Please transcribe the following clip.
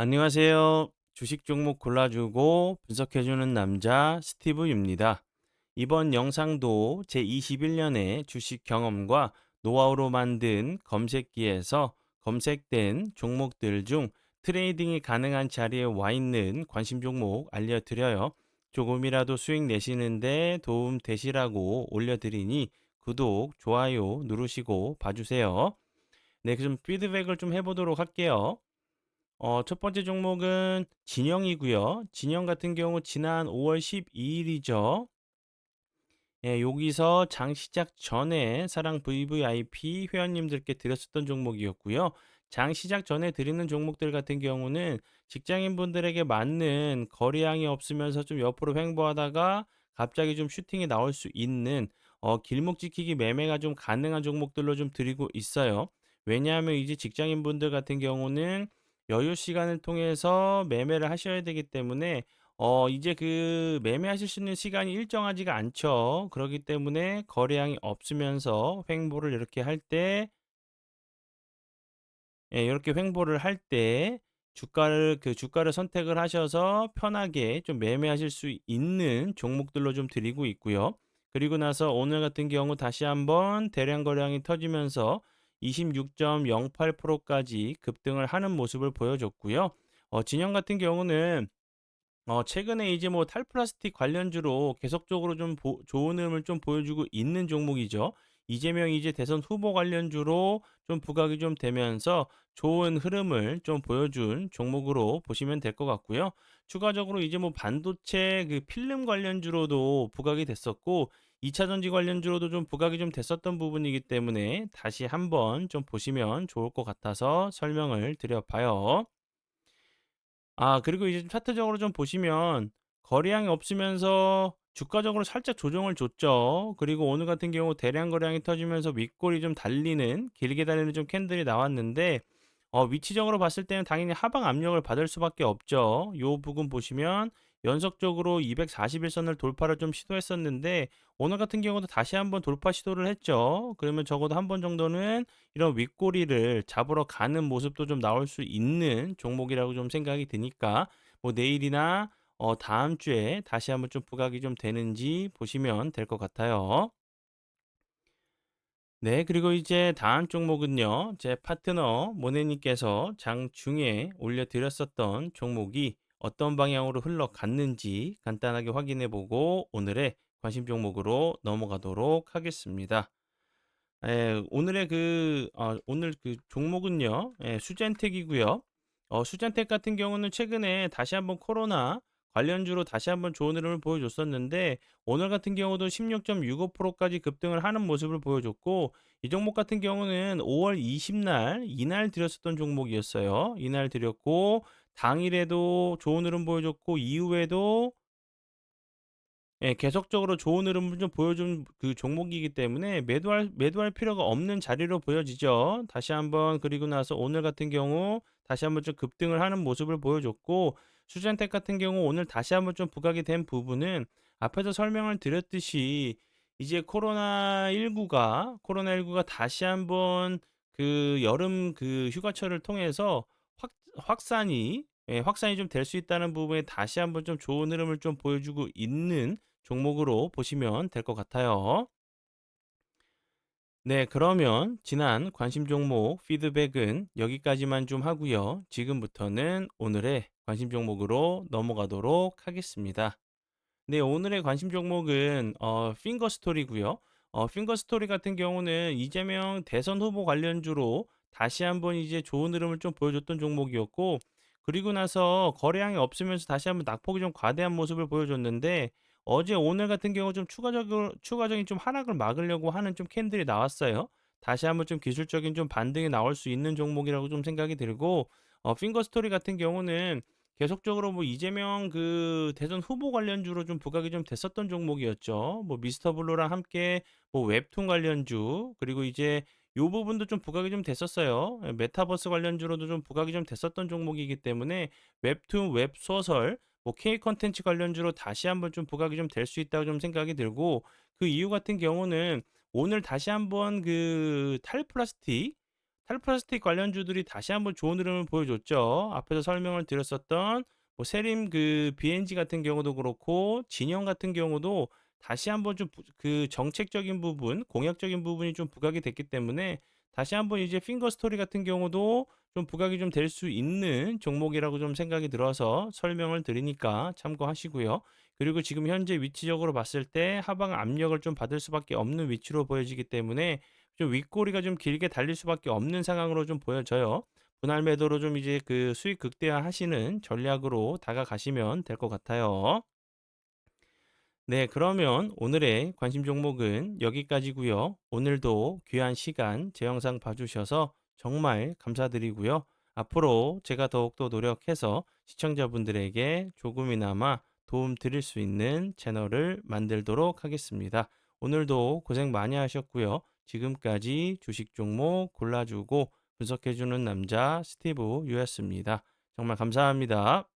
안녕하세요. 주식 종목 골라주고 분석해주는 남자 스티브입니다. 이번 영상도 제21년의 주식 경험과 노하우로 만든 검색기에서 검색된 종목들 중 트레이딩이 가능한 자리에 와 있는 관심 종목 알려드려요. 조금이라도 수익 내시는데 도움 되시라고 올려드리니 구독, 좋아요 누르시고 봐주세요. 네, 그럼 피드백을 좀 해보도록 할게요. 첫 번째 종목은 진영이고요. 진영 같은 경우 지난 5월 12일이죠. 예, 여기서 장 시작 전에 사랑 VVIP 회원님들께 드렸었던 종목이었고요. 장 시작 전에 드리는 종목들 같은 경우는 직장인분들에게 맞는 거래량이 없으면서 좀 옆으로 횡보하다가 갑자기 좀 슈팅이 나올 수 있는 길목 지키기 매매가 좀 가능한 종목들로 좀 드리고 있어요. 왜냐하면 이제 직장인분들 같은 경우는 여유 시간을 통해서 매매를 하셔야 되기 때문에 이제 그 매매하실 수 있는 시간이 일정하지가 않죠. 그렇기 때문에 거래량이 없으면서 횡보를 이렇게 할 때, 예, 이렇게 횡보를 할 때 주가를 선택을 하셔서 편하게 좀 매매하실 수 있는 종목들로 좀 드리고 있고요. 그리고 나서 오늘 같은 경우 다시 한번 대량 거래량이 터지면서 26.08%까지 급등을 하는 모습을 보여줬고요. 진영 같은 경우는 최근에 이제 뭐 탈플라스틱 관련주로 계속적으로 좀 좋은 흐름을 좀 보여주고 있는 종목이죠. 이재명 이제 대선 후보 관련주로 좀 부각이 좀 되면서 좋은 흐름을 좀 보여준 종목으로 보시면 될 것 같고요. 추가적으로 이제 뭐 반도체 그 필름 관련주로도 부각이 됐었고 2차 전지 관련주로도 좀 부각이 좀 됐었던 부분이기 때문에 다시 한번 좀 보시면 좋을 것 같아서 설명을 드려봐요. 그리고 이제 좀 차트적으로 좀 보시면 거래량이 없으면서 주가적으로 살짝 조정을 줬죠. 그리고 오늘 같은 경우 대량 거래량이 터지면서 윗골이 좀 달리는 길게 달리는 좀 캔들이 나왔는데 위치적으로 봤을 때는 당연히 하방 압력을 받을 수밖에 없죠. 요 부분 보시면 연속적으로 241선을 돌파를 좀 시도했었는데 오늘 같은 경우도 다시 한번 돌파 시도를 했죠. 그러면 적어도 한 번 정도는 이런 윗꼬리를 잡으러 가는 모습도 좀 나올 수 있는 종목이라고 좀 생각이 드니까 뭐 내일이나 다음 주에 다시 한번 좀 부각이 좀 되는지 보시면 될 것 같아요. 네, 그리고 이제 다음 종목은요, 제 파트너 모네님께서 장중에 올려드렸었던 종목이 어떤 방향으로 흘러갔는지 간단하게 확인해 보고 오늘의 관심 종목으로 넘어가도록 하겠습니다. 예, 오늘 그 종목은요, 예, 수젠텍이고요. 수젠텍 같은 경우는 최근에 다시 한번 코로나 관련주로 다시 한번 좋은 흐름을 보여줬었는데, 오늘 같은 경우도 16.65%까지 급등을 하는 모습을 보여줬고, 이 종목 같은 경우는 5월 20날, 이날 드렸었던 종목이었어요. 이날 드렸고, 당일에도 좋은 흐름 보여줬고, 이후에도 예, 계속적으로 좋은 흐름을 좀 보여준 그 종목이기 때문에 매도할 필요가 없는 자리로 보여지죠. 다시 한번 그리고 나서 오늘 같은 경우 다시 한번 좀 급등을 하는 모습을 보여줬고 수젠텍 같은 경우 오늘 다시 한번 좀 부각이 된 부분은 앞에서 설명을 드렸듯이 이제 코로나19가 다시 한번 그 여름 그 휴가철을 통해서 확 확산이 확산이 좀 될 수 있다는 부분에 다시 한번 좀 좋은 흐름을 좀 보여주고 있는 종목으로 보시면 될 것 같아요. 네, 그러면 지난 관심 종목 피드백은 여기까지만 좀 하고요. 지금부터는 오늘의 관심 종목으로 넘어가도록 하겠습니다. 네, 오늘의 관심 종목은 핑거 스토리고요. 핑거 스토리 같은 경우는 이재명 대선 후보 관련주로 다시 한번 이제 좋은 흐름을 좀 보여줬던 종목이었고, 그리고 나서 거래량이 없으면서 다시 한번 낙폭이 좀 과대한 모습을 보여줬는데, 어제 오늘 같은 경우 좀 추가적인 좀 하락을 막으려고 하는 좀 캔들이 나왔어요. 다시 한번 좀 기술적인 좀 반등이 나올 수 있는 종목이라고 좀 생각이 들고, 핑거 스토리 같은 경우는 계속적으로 뭐 이재명 그 대선 후보 관련주로 좀 부각이 좀 됐었던 종목이었죠. 뭐 미스터 블루랑 함께 뭐 웹툰 관련주 그리고 이제 요 부분도 좀 부각이 좀 됐었어요. 예, 메타버스 관련주로도 좀 부각이 좀 됐었던 종목이기 때문에 웹툰, 웹소설, 뭐 K 컨텐츠 관련주로 다시 한번 좀 부각이 좀 될 수 있다고 좀 생각이 들고 그 이유 같은 경우는 오늘 다시 한번 그 탈플라스틱 관련주들이 다시 한번 좋은 흐름을 보여줬죠. 앞에서 설명을 드렸었던 뭐 세림 그 BNG 같은 경우도 그렇고 진영 같은 경우도 다시 한번 좀 그 정책적인 부분, 공약적인 부분이 좀 부각이 됐기 때문에 다시 한번 이제 핑거 스토리 같은 경우도 좀 부각이 좀 될 수 있는 종목이라고 좀 생각이 들어서 설명을 드리니까 참고하시고요. 그리고 지금 현재 위치적으로 봤을 때 하방 압력을 좀 받을 수밖에 없는 위치로 보여지기 때문에 좀 윗꼬리가 좀 길게 달릴 수밖에 없는 상황으로 좀 보여져요. 분할 매도로 좀 이제 그 수익 극대화하시는 전략으로 다가가시면 될 것 같아요. 네, 그러면 오늘의 관심 종목은 여기까지고요. 오늘도 귀한 시간 제 영상 봐주셔서 정말 감사드리고요. 앞으로 제가 더욱더 노력해서 시청자분들에게 조금이나마 도움 드릴 수 있는 채널을 만들도록 하겠습니다. 오늘도 고생 많이 하셨고요. 지금까지 주식 종목 골라주고 분석해주는 남자 스티브 유였습니다. 정말 감사합니다.